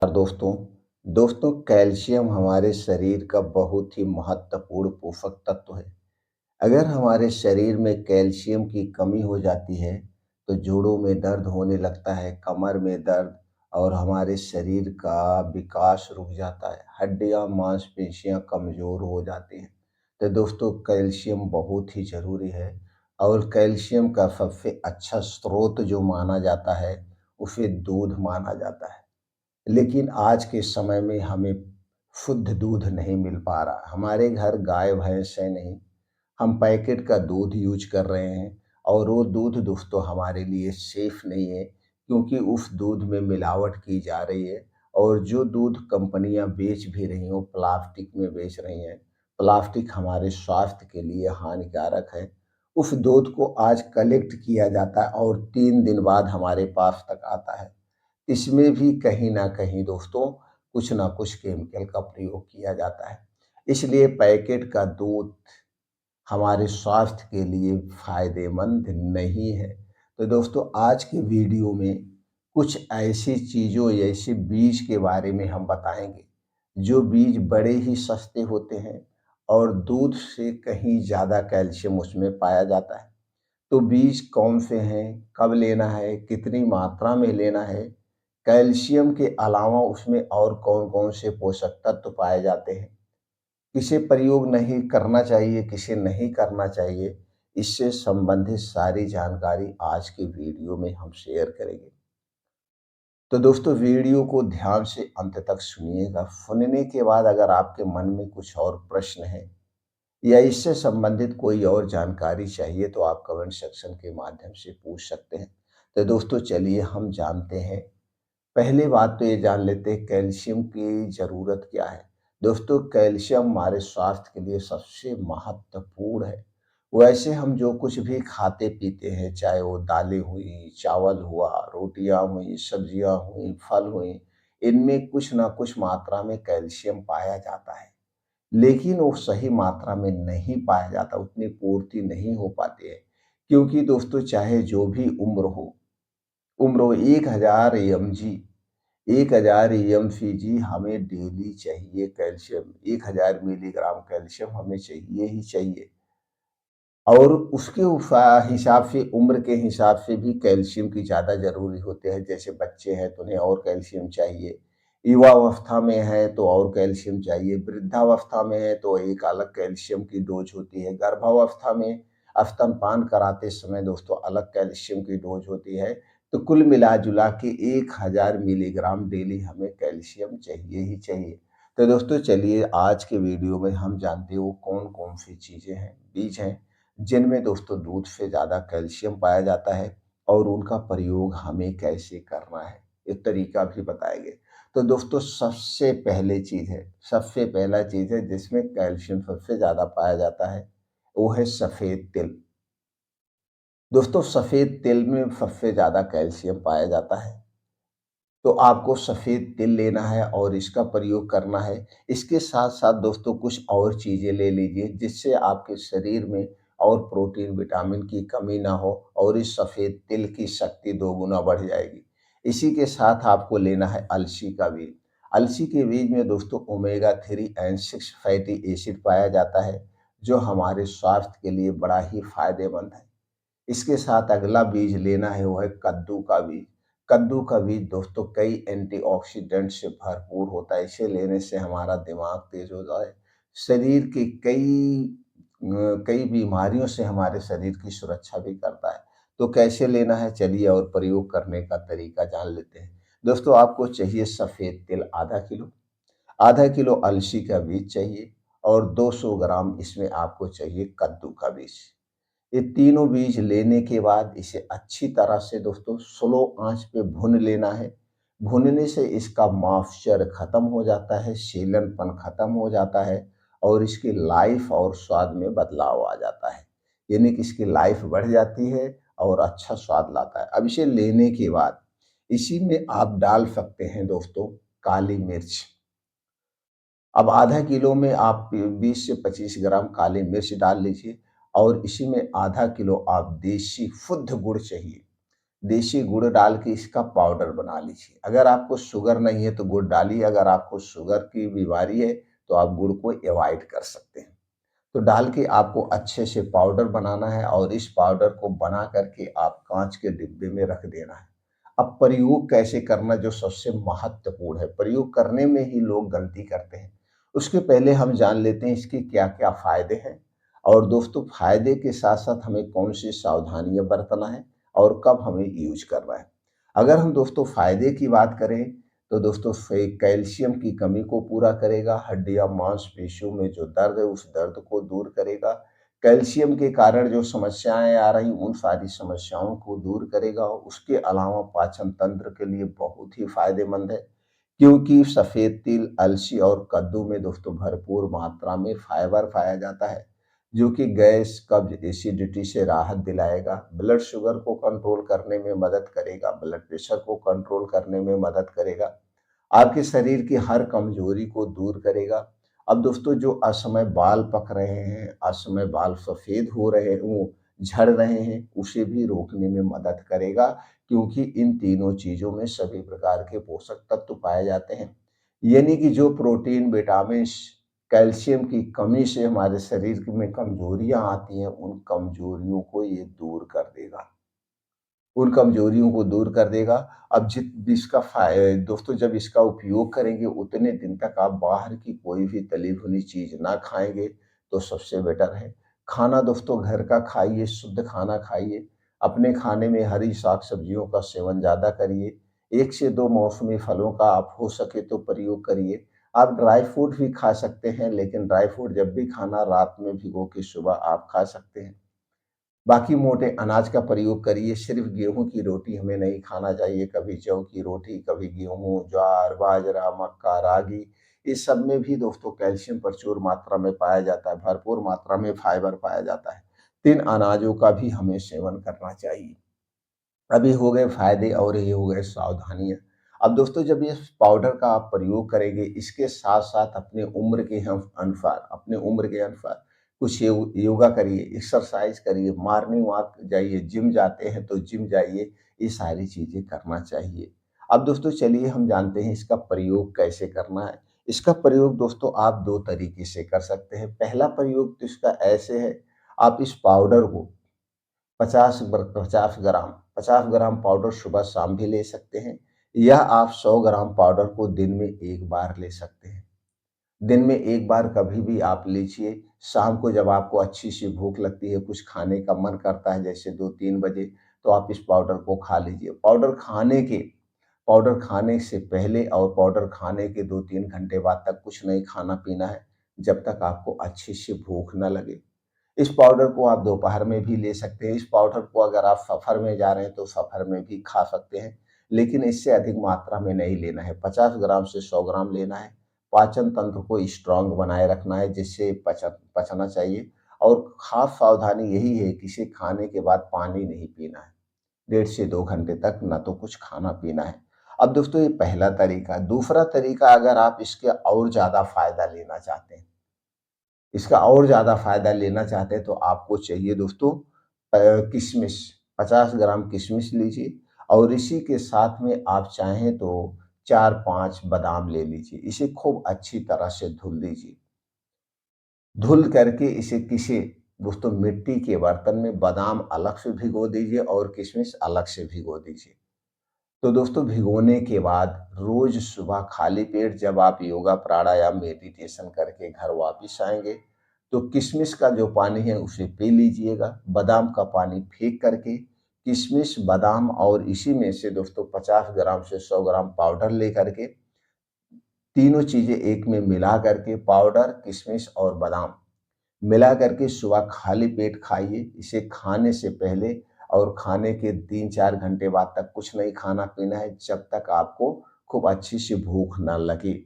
दोस्तों दोस्तों कैल्शियम हमारे शरीर का बहुत ही महत्वपूर्ण पोषक तत्व है। अगर हमारे शरीर में कैल्शियम की कमी हो जाती है तो जोड़ों में दर्द होने लगता है, कमर में दर्द और हमारे शरीर का विकास रुक जाता है, हड्डियां मांसपेशियां कमजोर हो जाती हैं। तो दोस्तों कैल्शियम बहुत ही जरूरी है और कैल्शियम का सबसे अच्छा स्रोत जो माना जाता है उसे दूध माना जाता है। लेकिन आज के समय में हमें शुद्ध दूध नहीं मिल पा रहा। हमारे घर गाय भैंस है नहीं, हम पैकेट का दूध यूज कर रहे हैं और वो दूध दोस्तों हमारे लिए सेफ नहीं है, क्योंकि उस दूध में मिलावट की जा रही है। और जो दूध कंपनियां बेच भी रही हैं वो प्लास्टिक में बेच रही हैं। प्लास्टिक हमारे स्वास्थ्य के लिए हानिकारक है। उस दूध को आज कलेक्ट किया जाता है और 3 दिन बाद हमारे पास तक आता है। इसमें भी कहीं न कहीं दोस्तों कुछ न कुछ केमिकल का प्रयोग किया जाता है। इसलिए पैकेट का दूध हमारे स्वास्थ्य के लिए फ़ायदेमंद नहीं है। तो दोस्तों आज के वीडियो में कुछ ऐसी चीज़ों, ऐसे बीज के बारे में हम बताएँगे, जो बीज बड़े ही सस्ते होते हैं और दूध से कहीं ज़्यादा कैल्शियम उसमें पाया जाता है। तो बीज कौन से हैं, कब लेना है, कितनी मात्रा में लेना है, कैल्शियम के अलावा उसमें और कौन-कौन से पोषक तत्व पाए जाते हैं, किसे प्रयोग नहीं करना चाहिए, किसे नहीं करना चाहिए, इससे संबंधित सारी जानकारी आज के वीडियो में हम शेयर करेंगे। तो दोस्तों वीडियो को ध्यान से अंत तक सुनिएगा। सुनने के बाद अगर आपके मन में कुछ और प्रश्न है या इससे संबंधित कोई और जानकारी चाहिए तो आप कमेंट सेक्शन के माध्यम से पूछ सकते हैं। तो दोस्तों चलिए हम जानते हैं। पहली बात तो ये जान लेते हैं कैल्शियम की ज़रूरत क्या है। दोस्तों कैल्शियम हमारे स्वास्थ्य के लिए सबसे महत्वपूर्ण है। वैसे हम जो कुछ भी खाते पीते हैं, चाहे वो दालें हुई, चावल हुआ, रोटियां हुई, सब्जियां हुई, फल हुई, इनमें कुछ ना कुछ मात्रा में कैल्शियम पाया जाता है। लेकिन वो सही मात्रा में नहीं पाया जाता, उतनी पूर्ति नहीं हो पाती है। क्योंकि दोस्तों चाहे जो भी उम्र हो 1000 एमजी, 1000 एमसीजी हमें डेली चाहिए कैल्शियम, 1000 मिलीग्राम कैल्शियम हमें चाहिए ही चाहिए। और उसके हिसाब से, उम्र के हिसाब से भी कैल्शियम की ज़्यादा ज़रूरी होते हैं। जैसे बच्चे हैं तो उन्हें और कैल्शियम चाहिए, युवावस्था में है तो और कैल्शियम चाहिए, वृद्धावस्था में है तो एक अलग कैल्शियम की डोज होती है, गर्भावस्था में स्तनपान कराते समय दोस्तों अलग कैल्शियम की डोज होती है। तो कुल मिला-जुला के 1000 मिलीग्राम डेली हमें कैल्शियम चाहिए ही चाहिए। तो दोस्तों चलिए आज के वीडियो में हम जानते हैं वो कौन-कौन सी चीज़ें हैं, बीज हैं जिनमें दोस्तों दूध से ज़्यादा कैल्शियम पाया जाता है और उनका प्रयोग हमें कैसे करना है, एक तरीका भी बताएँगे। तो दोस्तों सबसे पहला चीज़ है जिसमें कैल्शियम सबसे ज़्यादा पाया जाता है, वो है सफ़ेद तिल। दोस्तों सफ़ेद तिल में सबसे ज़्यादा कैल्शियम पाया जाता है। तो आपको सफ़ेद तिल लेना है और इसका प्रयोग करना है। इसके साथ-साथ दोस्तों कुछ और चीज़ें ले लीजिए जिससे आपके शरीर में और प्रोटीन, विटामिन की कमी ना हो और इस सफ़ेद तिल की शक्ति दोगुना बढ़ जाएगी। इसी के साथ आपको लेना है अलसी का बीज। अलसी के बीज में दोस्तों ओमेगा 3 एंड 6 फैटी एसिड पाया जाता है, जो हमारे स्वास्थ्य के लिए बड़ा ही फ़ायदेमंद है। इसके साथ अगला बीज लेना है वो है कद्दू का बीज। कद्दू का बीज दोस्तों कई एंटीऑक्सीडेंट से भरपूर होता है। इसे लेने से हमारा दिमाग तेज होता है। शरीर के कई बीमारियों से हमारे शरीर की सुरक्षा भी करता है। तो कैसे लेना है चलिए और प्रयोग करने का तरीका जान लेते हैं। दोस्तों आपको चाहिए सफ़ेद तिल आधा किलो अलसी का बीज चाहिए और 200 ग्राम इसमें आपको चाहिए कद्दू का बीज। ये तीनों बीज लेने के बाद इसे अच्छी तरह से दोस्तों स्लो आंच पे भून लेना है। भूनने से इसका मॉइस्चर खत्म हो जाता है, सीलनपन खत्म हो जाता है और इसकी लाइफ और स्वाद में बदलाव आ जाता है। यानी कि इसकी लाइफ बढ़ जाती है और अच्छा स्वाद लाता है। अब इसे लेने के बाद इसी में आप डाल सकते हैं दोस्तों काली मिर्च। अब आधा किलो में आप 20 से 25 ग्राम काली मिर्च डाल लीजिए और इसी में आधा किलो आप देसी शुद्ध गुड़ चाहिए। देसी गुड़ डाल के इसका पाउडर बना लीजिए। अगर आपको शुगर नहीं है तो गुड़ डालिए, अगर आपको शुगर की बीमारी है तो आप गुड़ को अवॉइड कर सकते हैं। तो डाल के आपको अच्छे से पाउडर बनाना है और इस पाउडर को बना करके आप कांच के डिब्बे में रख देना है। अब प्रयोग कैसे करना जो सबसे महत्वपूर्ण है, प्रयोग करने में ही लोग गलती करते हैं। उसके पहले हम जान लेते हैं इसके क्या-क्या फायदे हैं और दोस्तों फायदे के साथ-साथ हमें कौन-सी सावधानियाँ बरतना है और कब हमें यूज़ करना है। अगर हम दोस्तों फायदे की बात करें तो दोस्तों कैल्शियम की कमी को पूरा करेगा, हड्डियां मांसपेशियों में जो दर्द है उस दर्द को दूर करेगा। कैल्शियम के कारण जो समस्याएं आ रही उन सारी समस्याओं को दूर करेगा। उसके अलावा पाचन तंत्र के लिए बहुत ही फायदेमंद है, क्योंकि सफेद तिल, अलसी और कद्दू में दोस्तों भरपूर मात्रा में फाइबर पाया जाता है, जो कि गैस, कब्ज, एसिडिटी से राहत दिलाएगा, ब्लड शुगर को कंट्रोल करने में मदद करेगा, ब्लड प्रेशर को कंट्रोल करने में मदद करेगा, आपके शरीर की हर कमजोरी को दूर करेगा। अब दोस्तों जो असमय बाल पक रहे हैं, असमय बाल सफेद हो रहे वो झड़ रहे हैं, उसे भी रोकने में मदद करेगा, क्योंकि इन तीनों चीजों में सभी प्रकार के पोषक तत्व पाए जाते हैं। यानी कि जो प्रोटीन, विटामिन, कैल्शियम की कमी से हमारे शरीर में कमजोरियां आती हैं, उन कमजोरियों को ये दूर कर देगा, उन कमजोरियों को दूर कर देगा। अब दोस्तों जब इसका उपयोग करेंगे उतने दिन तक आप बाहर की कोई भी तली भुनी चीज ना खाएंगे तो सबसे बेटर है। खाना दोस्तों घर का खाइए, शुद्ध खाना खाइए, अपने खाने में हरी साग सब्जियों का सेवन ज्यादा करिए, 1 से 2 मौसमी फलों का आप हो सके तो प्रयोग करिए। आप ड्राई फ्रूट भी खा सकते हैं, लेकिन ड्राई फ्रूट जब भी खाना रात में भिगो के सुबह आप खा सकते हैं। बाकी मोटे अनाज का प्रयोग करिए, सिर्फ गेहूँ की रोटी हमें नहीं खाना चाहिए, कभी जौ की रोटी, कभी गेहूँ, ज्वार, बाजरा, मक्का, रागी, इस सब में भी दोस्तों कैल्शियम प्रचुर मात्रा में पाया जाता है, भरपूर मात्रा में फाइबर पाया जाता है। 3 अनाजों का भी हमें सेवन करना चाहिए। अभी हो गए फायदे और ये हो गए सावधानियां। अब दोस्तों जब ये पाउडर का आप प्रयोग करेंगे, इसके साथ साथ अपने उम्र के हम अनुसार, अपने उम्र के अनुसार कुछ योगा करिए, एक्सरसाइज करिए, मॉर्निंग वॉक जाइए, जिम जाते हैं तो जिम जाइए, ये सारी चीजें करना चाहिए। अब दोस्तों चलिए हम जानते हैं इसका प्रयोग कैसे करना है। इसका प्रयोग दोस्तों आप 2 तरीके से कर सकते हैं। पहला प्रयोग तो इसका ऐसे है, आप इस पाउडर को 50 ग्राम पाउडर सुबह शाम भी ले सकते हैं, या आप 100 ग्राम पाउडर को दिन में एक बार ले सकते हैं। दिन में एक बार कभी भी आप लीजिए। शाम को जब आपको अच्छी सी भूख लगती है, कुछ खाने का मन करता है जैसे 2-3 बजे, तो आप इस पाउडर को खा लीजिए। पाउडर खाने से पहले और पाउडर खाने के 2-3 घंटे बाद तक कुछ नहीं खाना पीना है, जब तक आपको अच्छी सी भूख न लगे। इस पाउडर को आप दोपहर में भी ले सकते हैं। इस पाउडर को अगर आप सफ़र में जा रहे हैं तो सफ़र में भी खा सकते हैं, लेकिन इससे अधिक मात्रा में नहीं लेना है। 50 ग्राम से 100 ग्राम लेना है। पाचन तंत्र को स्ट्रांग बनाए रखना है, जिससे पचना चाहिए। और खास सावधानी यही है कि इसे खाने के बाद पानी नहीं पीना है। 1.5 से 2 घंटे तक ना तो कुछ खाना पीना है। अब दोस्तों ये पहला तरीका। दूसरा तरीका, अगर आप इसके और ज़्यादा फायदा लेना चाहते हैं, इसका और ज़्यादा फ़ायदा लेना चाहते हैं तो आपको चाहिए दोस्तों किशमिश। 50 ग्राम किशमिश लीजिए और इसी के साथ में आप चाहें तो 4-5 बादाम ले लीजिए। इसे खूब अच्छी तरह से धुल लीजिए। धुल करके इसे किसी दोस्तों मिट्टी के बर्तन में बादाम अलग से भिगो दीजिए और किशमिश अलग से भिगो दीजिए। तो दोस्तों भिगोने के बाद रोज सुबह खाली पेट जब आप योगा, प्राणायाम, मेडिटेशन करके घर वापिस आएंगे तो किशमिश का जो पानी है उसे पी लीजिएगा। बादाम का पानी फेंक करके किशमिश, बादाम और इसी में से दोस्तों 50 ग्राम से 100 ग्राम पाउडर ले करके, तीनों चीजें एक में मिला करके, पाउडर, किशमिश और बादाम मिला करके सुबह खाली पेट खाइए। इसे खाने से पहले और खाने के 3-4 घंटे बाद तक कुछ नहीं खाना पीना है, जब तक आपको खूब अच्छी सी भूख न लगे।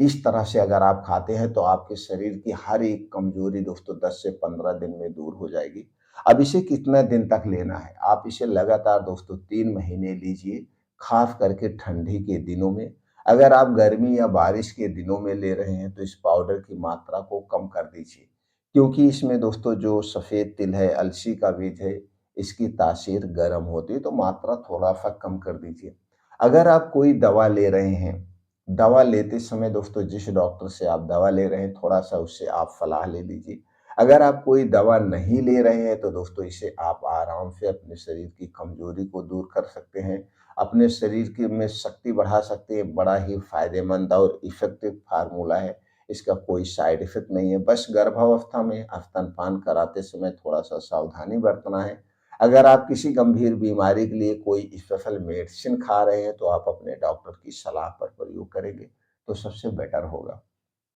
इस तरह से अगर आप खाते हैं तो आपके शरीर की हर एक कमजोरी दोस्तों 10 से 15 दिन में दूर हो जाएगी। अब इसे कितना दिन तक लेना है? आप इसे लगातार दोस्तों 3 महीने लीजिए, खास करके ठंडी के दिनों में। अगर आप गर्मी या बारिश के दिनों में ले रहे हैं तो इस पाउडर की मात्रा को कम कर दीजिए, क्योंकि इसमें दोस्तों जो सफेद तिल है, अलसी का बीज है, इसकी तासीर गर्म होती है, तो मात्रा थोड़ा-सा कम कर दीजिए। अगर आप कोई दवा ले रहे हैं, दवा लेते समय दोस्तों जिस डॉक्टर से आप दवा ले रहे हैं, थोड़ा-सा उससे आप सलाह ले लीजिए। अगर आप कोई दवा नहीं ले रहे हैं, तो दोस्तों इससे आप आराम से अपने शरीर की कमज़ोरी को दूर कर सकते हैं, अपने शरीर की में शक्ति बढ़ा सकते हैं। बड़ा ही फ़ायदेमंद और इफ़ेक्टिव फ़ॉर्मूला है, इसका कोई साइड इफ़ेक्ट नहीं है। बस गर्भावस्था में स्तनपान कराते समय थोड़ा-सा सावधानी बरतना है। अगर आप किसी गंभीर बीमारी के लिए कोई स्पेशल मेडिसिन खा रहे हैं, तो आप अपने डॉक्टर की सलाह पर प्रयोग करेंगे, तो सबसे बेटर होगा।